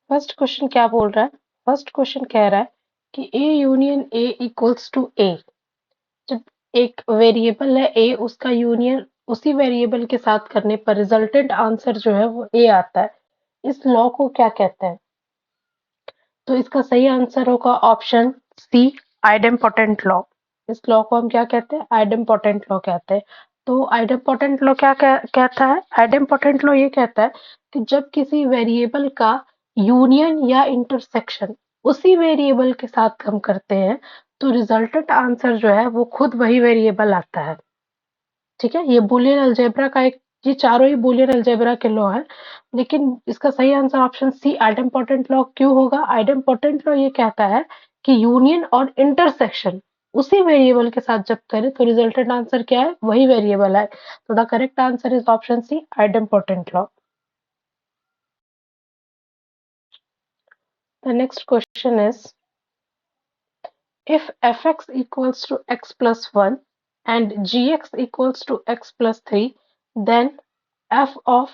First question क्या बोल रहा है? फर्स्ट क्वेश्चन कह रहा है कि A union A equals to A. जब एक वेरिएबल है ए, उसका यूनियन उसी वेरिएबल के साथ करने पर रिजल्टेंट आंसर जो है वो ए आता है। इस लॉ को क्या कहते हैं? तो इसका सही आंसर होगा ऑप्शन सी, आइडेम्पोटेंट लॉ। इस लॉ को हम क्या कहते हैं? आइडेम्पोटेंट लॉ कहते हैं। तो आइडेम्पोटेंट लॉ क्या कहता है? आइडेम्पोटेंट लॉ ये कहता है कि जब किसी वेरिएबल का यूनियन या इंटरसेक्शन उसी वेरिएबल के साथ हम करते हैं तो रिजल्टेंट आंसर जो है वो खुद वही वेरिएबल आता है। ठीक है, ये बूलियन अलजेब्रा का एक, ये चारों ही बूलियन अलजेब्रा के लॉ है। लेकिन इसका सही answer option C, idempotent law क्यों होगा? आइडेम्पोटेंट लॉ ये कहता है कि यूनियन और इंटरसेक्शन उसी वेरिएबल के साथ जब करें तो रिजल्टेंट आंसर क्या है? वही वेरिएबल है। तो the correct answer is option C, idempotent law. The next question is, if fx equals to x plus 1 and gx equals to x plus 3, then f of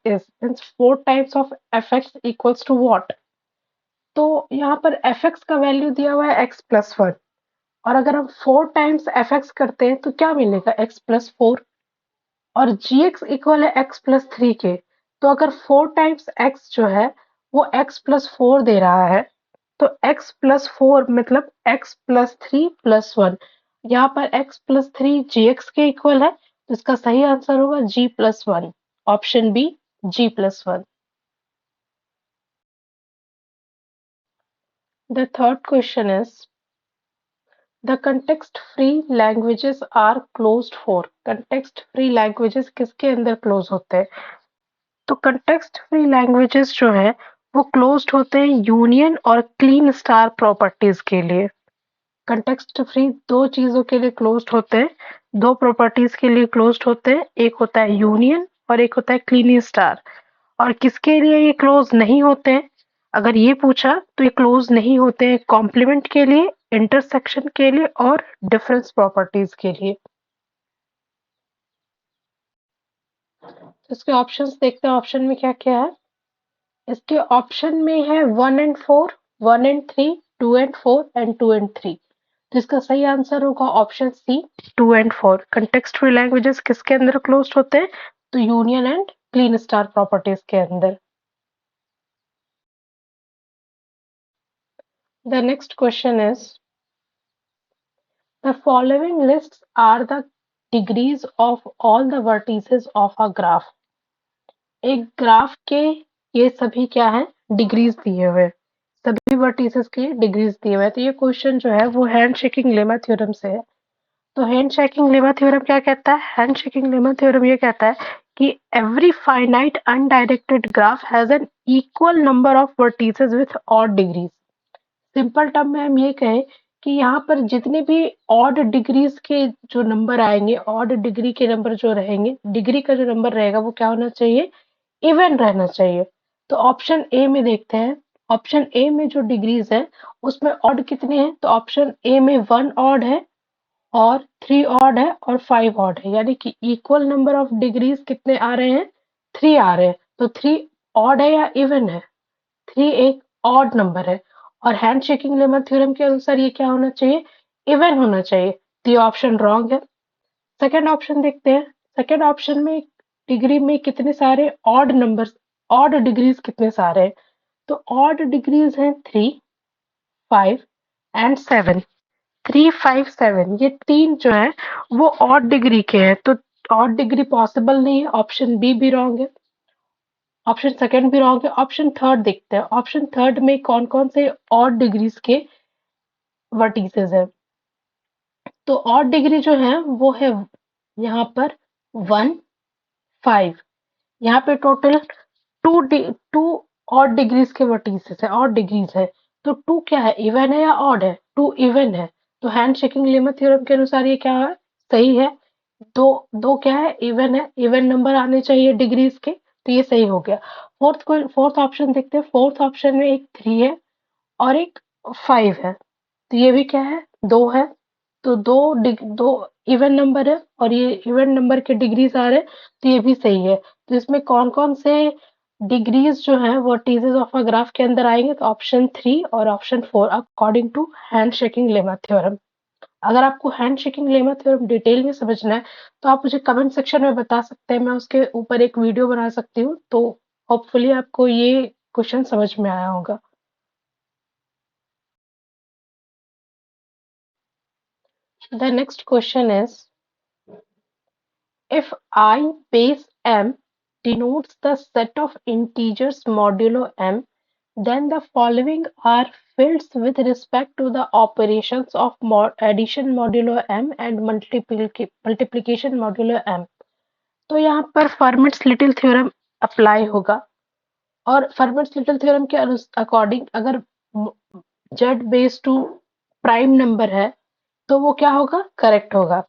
is, means 4 times of fx equals to what? तो यहाँ पर fx का value दिया हुआ है x plus 1, और अगर हम 4 टाइम्स fx करते हैं तो क्या मिलेगा? x plus 4। और gx इक्वल है x plus 3 के। तो अगर 4 टाइम्स x जो है वो x plus 4 दे रहा है तो x प्लस 4 मतलब x प्लस 3 प्लस 1। यहाँ पर x प्लस 3 gx के इक्वल है, तो इसका सही आंसर होगा g plus 1, option B, g plus 1। The third question is, the context free languages are closed for. Context free languages किसके अंदर क्लोज होते हैं? तो कंटेक्स्ट फ्री लैंग्वेजेस जो है वो क्लोज्ड होते हैं यूनियन और क्लीन स्टार प्रॉपर्टीज के लिए। कंटेक्स्ट फ्री दो चीजों के लिए क्लोज्ड होते हैं, दो प्रॉपर्टीज के लिए क्लोज्ड होते हैं, एक होता है यूनियन और एक होता है क्लीन स्टार। और किसके लिए ये क्लोज नहीं होते हैं? अगर ये पूछा तो ये क्लोज नहीं होते हैं कॉम्प्लीमेंट के लिए, इंटरसेक्शन के लिए और डिफरेंस प्रॉपर्टीज के लिए। तो इसके ऑप्शंस देखते हैं, ऑप्शन में क्या क्या है। इसके ऑप्शन में है 1 and 4, 1 and 3, 2 and 4 and 2 and 3। तो इसका सही आंसर होगा option C, 2 and 4। Context free languages किसके अंदर क्लोज्ड होते हैं? तो union and Kleene star properties के अंदर। The next question is, the following lists are the degrees of all the vertices of a graph. एक ग्राफ के ये सभी क्या है? डिग्रीज दिए हुए हैं। सभी वर्टिसेस की डिग्रीज दिए हुए हैं। तो ये क्वेश्चन जो है वो हैंड शेकिंग लेमा थ्योरम से है। तो हैंड शेकिंग लेमा थ्योरम क्या कहता है? हैंड शेकिंग लेमा थ्योरम ये कहता है कि every finite undirected graph has an equal number of vertices with odd degrees. Simple term में हम ये कहें कि यहाँ पर जितने भी ऑड डिग्रीज के जो नंबर आएंगे, ऑड डिग्री के नंबर जो रहेंगे, डिग्री का जो नंबर रहेगा वो क्या होना चाहिए? इवन रहना चाहिए। तो ऑप्शन ए में देखते हैं, ऑप्शन ए में जो डिग्रीज है उसमें ऑड कितने हैं? तो ऑप्शन ए में 1 ऑड है और 3 ऑड है और 5 ऑड है, यानी कि इक्वल नंबर ऑफ डिग्रीज कितने आ रहे हैं? 3 आ रहे हैं। तो 3 ऑड है या इवन है? 3 एक ऑड नंबर है। और हैंड शेकिंग लेमा थ्योरम के अनुसार ये क्या होना चाहिए? इवन होना चाहिए। तो ये ऑप्शन रॉन्ग है। सेकंड ऑप्शन देखते हैं। सेकंड ऑप्शन में डिग्री में कितने सारे ऑड नंबर्स, ऑड डिग्रीज कितने सारे हैं? तो ऑड डिग्रीज हैं 3, 5 एंड 7। 3, 5, 7 ये तीन जो है वो ऑड डिग्री के हैं। तो ऑड डिग्री पॉसिबल नहीं है, ऑप्शन बी भी रॉन्ग है। ऑप्शन सेकंड भी रॉन्ग है। ऑप्शन थर्ड देखते हैं, ऑप्शन थर्ड में कौन कौन से ऑड डिग्रीज के वर्टिसेस है। तो ऑड डिग्री जो है वो है यहाँ पर 1, 5। यहाँ पे टोटल टू ऑड डिग्रीज के वर्टिसेस है, ऑड डिग्रीज है। तो टू क्या है? इवन है या ऑड है? टू इवन है। तो हैंड शेकिंग लेमा थ्योरम के अनुसार ये क्या है? सही है। दो दो क्या है? इवन है, इवन नंबर आने चाहिए डिग्रीज के, तो ये सही हो गया। फोर्थ ऑप्शन देखते हैं। फोर्थ ऑप्शन में एक 3 है और एक 5 है। तो ये भी क्या है? 2 है। तो दो इवन नंबर है और ये इवन नंबर के डिग्रीज आ रहे हैं, तो ये भी सही है। तो इसमें कौन कौन से डिग्रीज जो है वर्टिसेस ऑफ अ ग्राफ के अंदर आएंगे, तो ऑप्शन 3 और option 4 according to hand shaking lemma theorem. अगर आपको hand shaking lemma theorem detail में समझना है तो आप मुझे कमेंट सेक्शन में बता सकते हैं, मैं उसके ऊपर एक वीडियो बना सकती हूँ, तो होपफुली आपको ये क्वेश्चन समझ में आया होगा। The next question is, if I base m denotes the set of integers modulo m, then the following are fields with respect to the operations of addition modulo m and multiplication modulo m। तो यहाँ पर formats little theorem apply होगा, और Fermat's little theorem के according अगर z base to prime number है तो वो क्या होगा, करेक्ट होगा।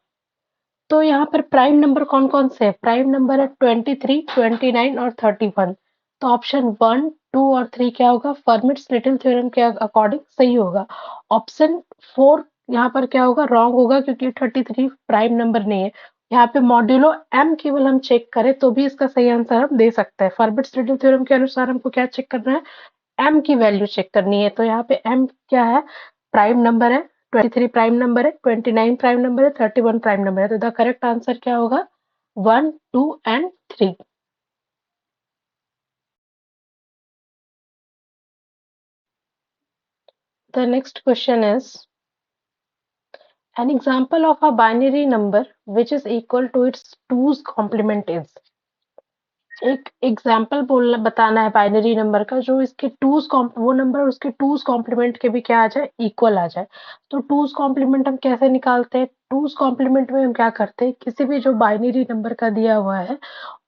तो यहाँ पर प्राइम नंबर कौन कौन से है, प्राइम नंबर है 23, 29 और 31। तो ऑप्शन 1, 2 और 3 क्या होगा, फर्मेट्स लिटिल थ्योरम के अकॉर्डिंग सही होगा। ऑप्शन 4 यहाँ पर क्या होगा, रॉन्ग होगा, क्योंकि 33 प्राइम नंबर नहीं है। यहाँ पे मॉड्यूलो m केवल हम चेक करें तो भी इसका सही आंसर हम दे सकते हैं। फर्मेट्स लिटिल थ्योरम के अनुसार हमको क्या चेक करना है, m की वैल्यू चेक करनी है। तो यहाँ पे m क्या है, प्राइम नंबर है, 23 प्राइम नंबर है, 29 प्राइम नंबर है, 31 प्राइम नंबर है। तो द करेक्ट आंसर क्या होगा, 1, 2 and 3। The next question is, an example of a binary number which is equal to its 2's complement is। एक एग्जाम्पल बोलना बताना है बाइनरी नंबर का, जो इसके वो नंबर उसके टूज कॉम्प्लीमेंट के भी क्या आ जाए, इक्वल आ जाए। तो टूज कॉम्प्लीमेंट हम कैसे निकालते हैं, टूज कॉम्प्लीमेंट में हम क्या करते हैं, किसी भी जो बाइनरी नंबर का दिया हुआ है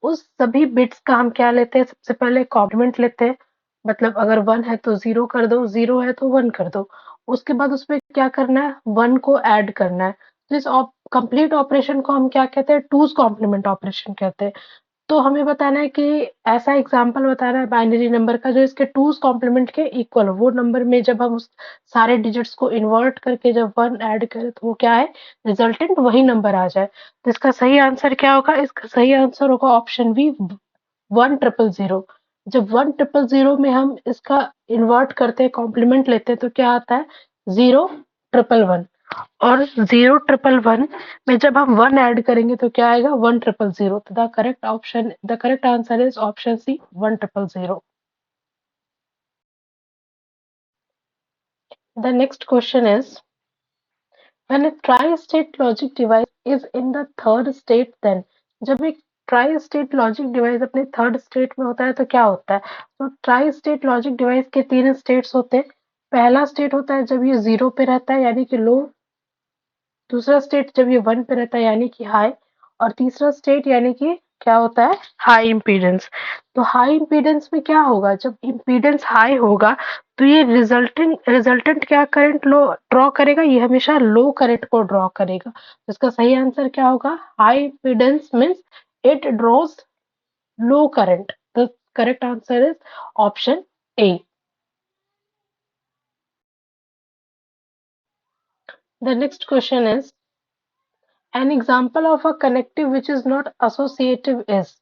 उस सभी बिट्स का हम क्या लेते हैं, सबसे पहले कॉम्प्लीमेंट लेते हैं। मतलब अगर 1 है तो 0 कर दो, 0 है तो 1 कर दो। उसके बाद उसमें क्या करना है, 1 को ऐड करना है। तो इस कंप्लीट ऑपरेशन को हम क्या कहते हैं, टूज कॉम्प्लीमेंट ऑपरेशन कहते हैं। तो हमें बताना है कि ऐसा एग्जाम्पल बताना है बाइनरी नंबर का जो इसके टूज कॉम्प्लीमेंट के इक्वल हो। वो नंबर में जब हम उस सारे डिजिट्स को इन्वर्ट करके जब 1 ऐड करें तो वो क्या है, रिजल्टेंट वही नंबर आ जाए। तो इसका सही आंसर क्या होगा, इसका सही आंसर होगा ऑप्शन बी, 1000। जब 1000 में हम इसका इन्वर्ट करते हैं, कॉम्प्लीमेंट लेते हैं, तो क्या आता है, 0111। और 0111 में जब हम 1 ऐड करेंगे तो क्या आएगा, 1000। तो the correct answer is option C, 1000। The next question is, when a tri-state logic device is in the third state then। जब एक ट्राई स्टेट लॉजिक डिवाइस अपने थर्ड स्टेट में होता है तो क्या होता है, तो ट्राई स्टेट लॉजिक डिवाइस के 3 स्टेट्स होते हैं। पहला स्टेट होता है जब ये 0 पे रहता है यानी कि लो, दूसरा स्टेट जब ये 1 पे रहता है यानी कि हाई, और तीसरा स्टेट यानी कि क्या होता है, हाई इम्पीडेंस। तो हाई इम्पीडेंस में क्या होगा, जब इम्पीडेंस हाई होगा तो ये रिजल्टेंट क्या करंट लो ड्रॉ करेगा, ये हमेशा लो करंट को ड्रॉ करेगा। तो इसका सही आंसर क्या होगा, high impedance means it draws low current. The correct answer is option A. The next question is, an example of a connective which is not associative is।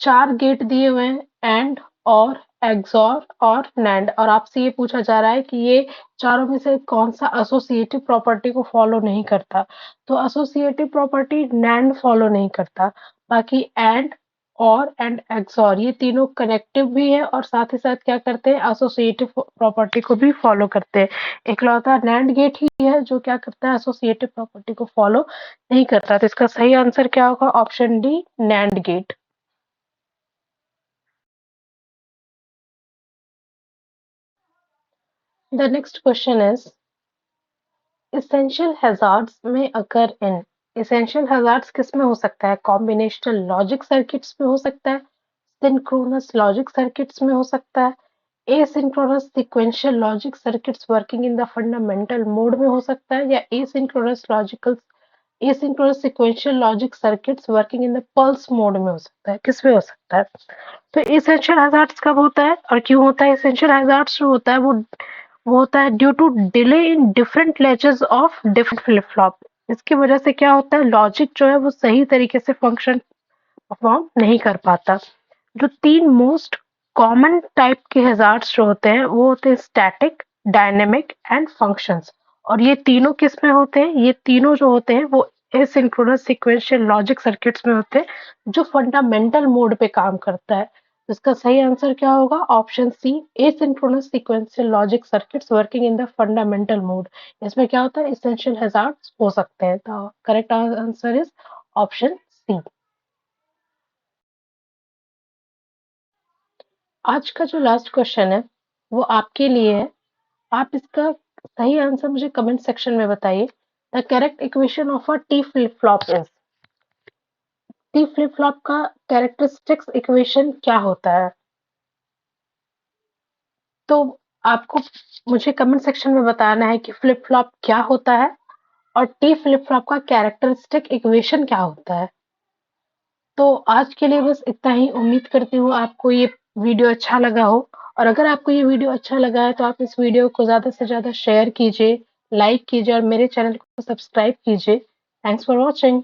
4 gate दिए हुए हैं, एंड, और, एक्सॉर और NAND, और आपसे ये पूछा जा रहा है कि ये चारों में से कौन सा एसोसिएटिव प्रॉपर्टी को फॉलो नहीं करता। तो एसोसिएटिव प्रॉपर्टी नैंड फॉलो नहीं करता। बाकी एंड, और एंड एक्सॉर ये तीनों कनेक्टिव भी है और साथ ही साथ क्या करते हैं, एसोसिएटिव प्रॉपर्टी को भी फॉलो करते हैं। इकलौता नैंड गेट ही है जो क्या करता है, एसोसिएटिव प्रॉपर्टी को फॉलो नहीं करता। तो इसका सही आंसर क्या होगा, option D, NAND gate. The next question is, essential hazards में अगर इन, essential hazards किस में हो सकता है, कॉम्बिनेशनल लॉजिक सर्किट्स में हो सकता है, सिंक्रोनस लॉजिक सर्किट्स में हो सकता है, asynchronous sequential logic circuits working in the fundamental mode में हो सकता है, या asynchronous sequential logic circuits working in the pulse mode में हो सकता है, किस में हो सकता है। तो एसेंशियल हैजार्ड्स कब होता है और क्यों होता है, एसेंशियल हैजार्ड्स जो होता है वो होता है due to delay in different latches of different flip flop. इसकी वजह से क्या होता है, लॉजिक जो है वो सही तरीके से फंक्शन परफॉर्म नहीं कर पाता। जो 3 मोस्ट कॉमन टाइप के हैज़ार्ड्स जो होते हैं वो होते हैं स्टैटिक, डायनामिक एंड फंक्शंस। और ये तीनों किस में होते हैं? ये तीनों जो होते हैं वो एसिंक्रोनस सीक्वेंशियल लॉजिक सर्किट्स में होते हैं, जो फंडामेंटल मोड पे काम करता है। तो इसका सही आंसर क्या होगा? Option C, asynchronous sequential logic circuits working in the fundamental mode. इसमें क्या होता है? एसेंशियल हैज़ार्ड्स हो सकते हैं। The correct answer is option C. आज का जो लास्ट क्वेश्चन है वो आपके लिए है। आप इसका सही आंसर मुझे कमेंट सेक्शन में बताइए। The correct equation of a T flip flop is, T flip flop का कैरेक्टरिस्टिक्स इक्वेशन क्या होता है? तो आपको मुझे कमेंट सेक्शन में बताना है कि फ्लिप फ्लॉप क्या होता है और टी फ्लिप फ्लॉप का कैरेक्टरिस्टिक इक्वेशन क्या होता है। तो आज के लिए बस इतना ही। उम्मीद करती हूँ आपको ये वीडियो अच्छा लगा हो, और अगर आपको ये वीडियो अच्छा लगा है तो आप इस वीडियो को ज़्यादा से ज़्यादा शेयर कीजिए, लाइक कीजिए और मेरे चैनल को सब्सक्राइब कीजिए। Thanks for watching.